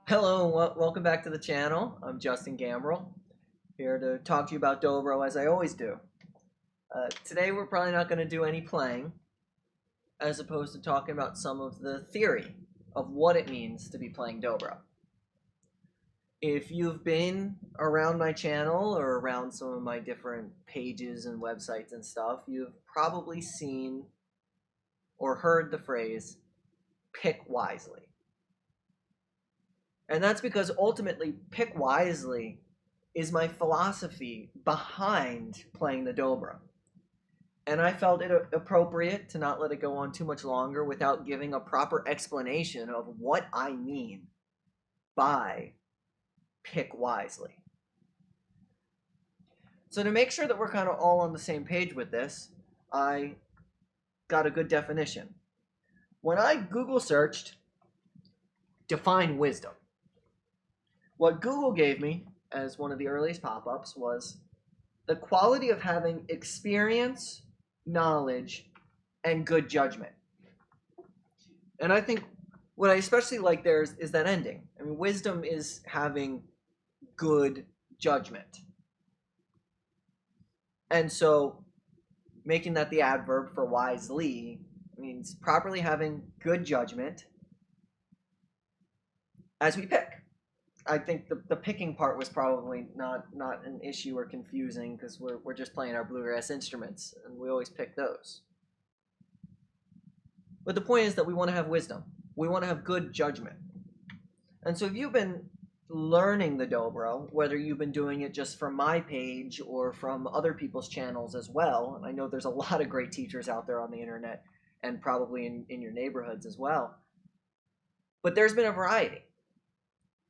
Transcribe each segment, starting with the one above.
Hello and welcome back to the channel. I'm Justin Gambrell, here to talk to you about dobro as I always do. Today we're probably not going to do any playing, as opposed to talking about some of the theory of what it means to be playing dobro. If you've been around my channel or around some of my different pages and websites and stuff, you've probably seen or heard the phrase, pick wisely. And that's because ultimately, pick wisely is my philosophy behind playing the dobro. And I felt it appropriate to not let it go on too much longer without giving a proper explanation of what I mean by pick wisely. So to make sure that we're kind of all on the same page with this, I got a good definition. When I Google searched define wisdom, what Google gave me as one of the earliest pop-ups was the quality of having experience, knowledge, and good judgment. And I think what I especially like there is that ending. I mean, wisdom is having good judgment. And so making that the adverb for wisely means properly having good judgment as we pick. I think the picking part was probably not an issue or confusing because we're just playing our bluegrass instruments and we always pick those. But the point is that we want to have wisdom. We want to have good judgment. And so if you've been learning the dobro, whether you've been doing it just from my page or from other people's channels as well, and I know there's a lot of great teachers out there on the internet and probably in your neighborhoods as well, but there's been a variety.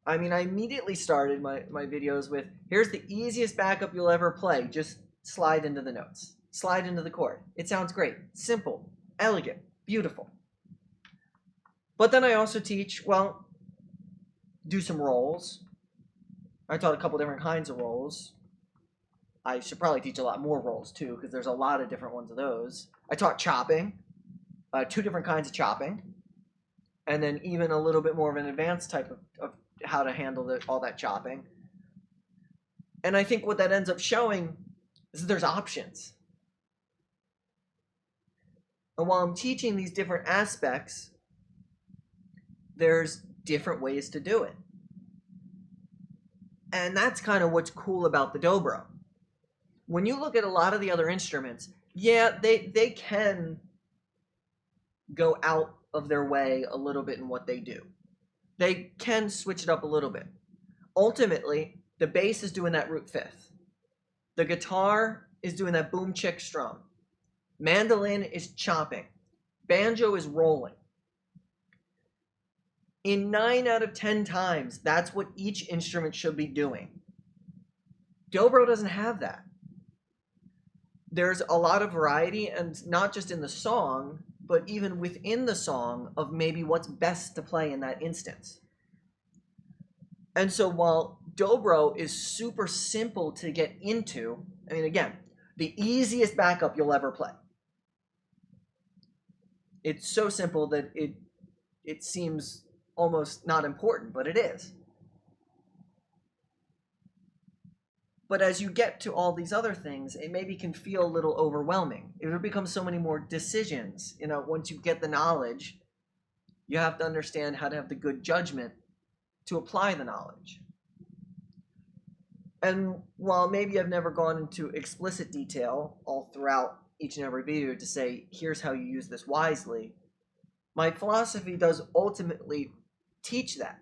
I mean, I immediately started my videos with, here's the easiest backup you'll ever play. Just slide into the notes. Slide into the chord. It sounds great. Simple, elegant, beautiful. But then I also teach, well, do some rolls. I taught a couple different kinds of rolls. I should probably teach a lot more rolls too, because there's a lot of different ones of those. I taught chopping, 2 different kinds of chopping, and then even a little bit more of an advanced type of how to handle all that chopping. And I think what that ends up showing is that there's options. And while I'm teaching these different aspects, there's different ways to do it. And that's kind of what's cool about the dobro. When you look at a lot of the other instruments, yeah, they can go out of their way a little bit in what they do. They can switch it up a little bit. Ultimately, the bass is doing that root fifth. The guitar is doing that boom chick strum. Mandolin is chopping. Banjo is rolling. In 9 out of 10 times, that's what each instrument should be doing. Dobro doesn't have that. There's a lot of variety, and not just in the song, but even within the song of maybe what's best to play in that instance. And so while dobro is super simple to get into, I mean, again, the easiest backup you'll ever play. It's so simple that it seems almost not important, but it is. But as you get to all these other things, it maybe can feel a little overwhelming. It becomes so many more decisions. You know, once you get the knowledge, you have to understand how to have the good judgment to apply the knowledge. And while maybe I've never gone into explicit detail all throughout each and every video to say, here's how you use this wisely, my philosophy does ultimately teach that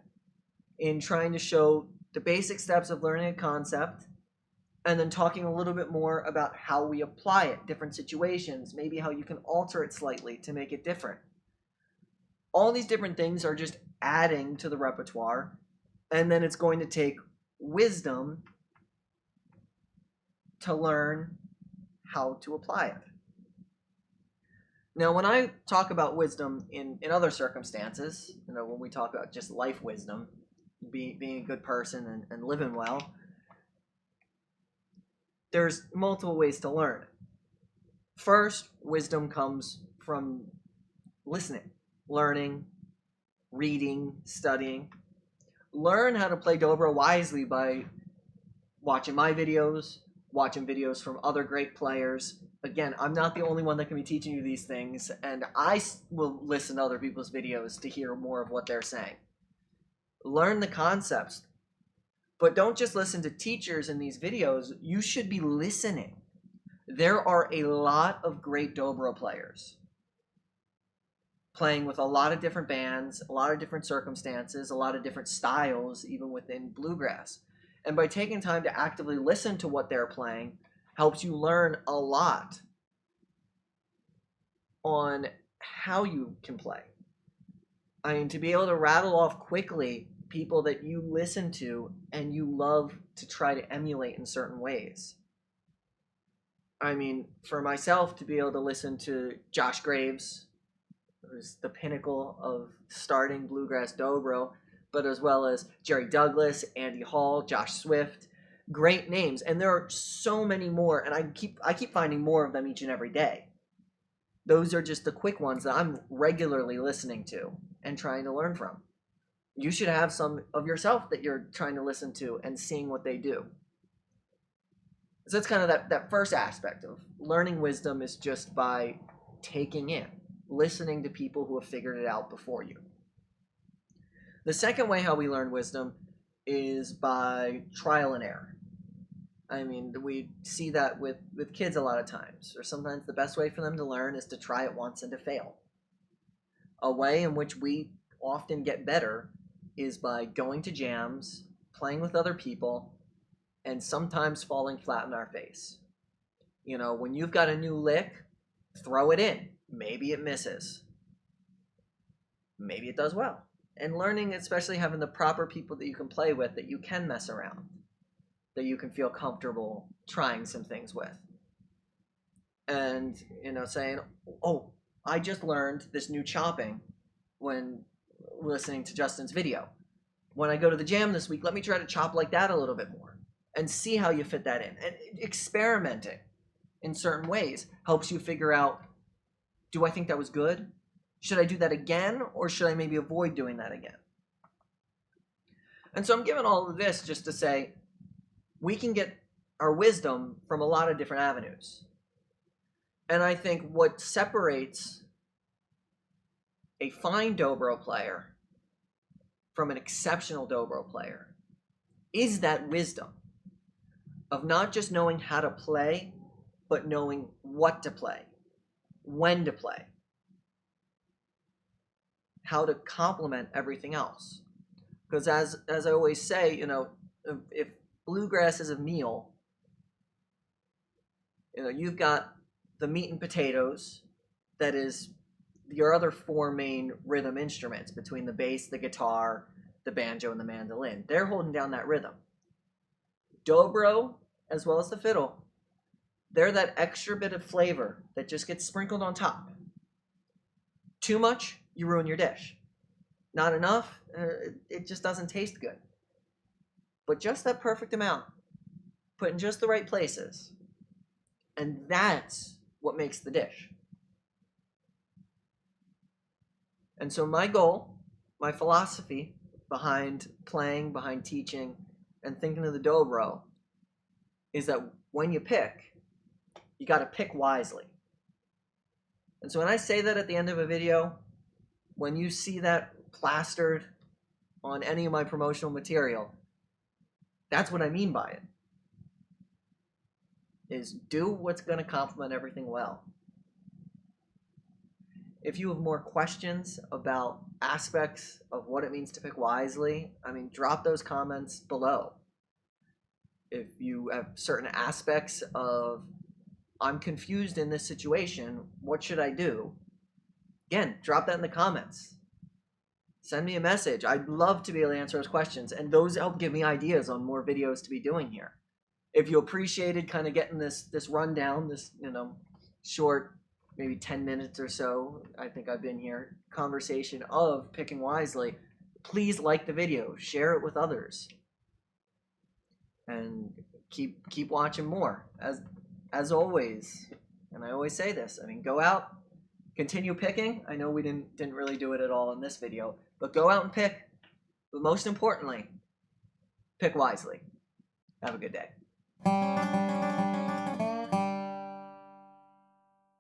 in trying to show the basic steps of learning a concept and then talking a little bit more about how we apply it, different situations, maybe how you can alter it slightly to make it different. All these different things are just adding to the repertoire, and then it's going to take wisdom to learn how to apply it. Now, when I talk about wisdom in other circumstances, you know, when we talk about just life wisdom, being a good person and living well, there's multiple ways to learn. First, wisdom comes from listening, learning, reading, studying. learn how to play dobro wisely by watching my videos, watching videos from other great players. Again, I'm not the only one that can be teaching you these things, and I will listen to other people's videos to hear more of what they're saying. Learn the concepts, but don't just listen to teachers in these videos. You should be listening. There are a lot of great dobro players playing with a lot of different bands, a lot of different circumstances, a lot of different styles, even within bluegrass. And by taking time to actively listen to what they're playing helps you learn a lot on how you can play. I mean, to be able to rattle off quickly people that you listen to and you love to try to emulate in certain ways. I mean, for myself, to be able to listen to Josh Graves, who's the pinnacle of starting bluegrass dobro, but as well as Jerry Douglas, Andy Hall, Josh Swift, great names. And there are so many more, and I keep finding more of them each and every day. Those are just the quick ones that I'm regularly listening to and trying to learn from. You should have some of yourself that you're trying to listen to and seeing what they do. So that's kind of that first aspect of learning wisdom, is just by taking in, listening to people who have figured it out before you. The second way how we learn wisdom is by trial and error. I mean, we see that with kids a lot of times, or sometimes the best way for them to learn is to try it once and to fail. A way in which we often get better is by going to jams, playing with other people, and sometimes falling flat in our face. You know, when you've got a new lick, throw it in. Maybe it misses. Maybe it does well. And learning, especially having the proper people that you can play with, that you can mess around, that you can feel comfortable trying some things with. And, you know, saying, oh, I just learned this new chopping when listening to Justin's video. When I go to the jam this week, let me try to chop like that a little bit more and see how you fit that in. And experimenting in certain ways helps you figure out, do I think that was good? Should I do that again, or should I maybe avoid doing that again? And so I'm giving all of this just to say, we can get our wisdom from a lot of different avenues. And I think what separates a fine dobro player from an exceptional dobro player is that wisdom of not just knowing how to play, but knowing what to play, when to play, how to complement everything else. Because as I always say, you know, if bluegrass is a meal, you know, you've got the meat and potatoes, that is your other four main rhythm instruments between the bass, the guitar, the banjo, and the mandolin. They're holding down that rhythm. Dobro, as well as the fiddle, they're that extra bit of flavor that just gets sprinkled on top. Too much, you ruin your dish. Not enough, it just doesn't taste good. But just that perfect amount, put in just the right places, and that's what makes the dish. And so my goal, my philosophy behind playing, behind teaching, and thinking of the dobro is that when you pick, you got to pick wisely. And so when I say that at the end of a video, when you see that plastered on any of my promotional material, that's what I mean by it. Is do what's going to complement everything well. If you have more questions about aspects of what it means to pick wisely, I mean, drop those comments below. If you have certain aspects of, I'm confused in this situation, what should I do? Again, drop that in the comments. Send me a message. I'd love to be able to answer those questions, and those help give me ideas on more videos to be doing here. If you appreciated kind of getting this rundown, this, you know, short, maybe 10 minutes or so, I think I've been here, conversation of picking wisely, please like the video, share it with others, and keep watching more. As always, and I always say this, I mean, go out, continue picking. I know we didn't really do it at all in this video, but go out and pick. But most importantly, pick wisely. Have a good day.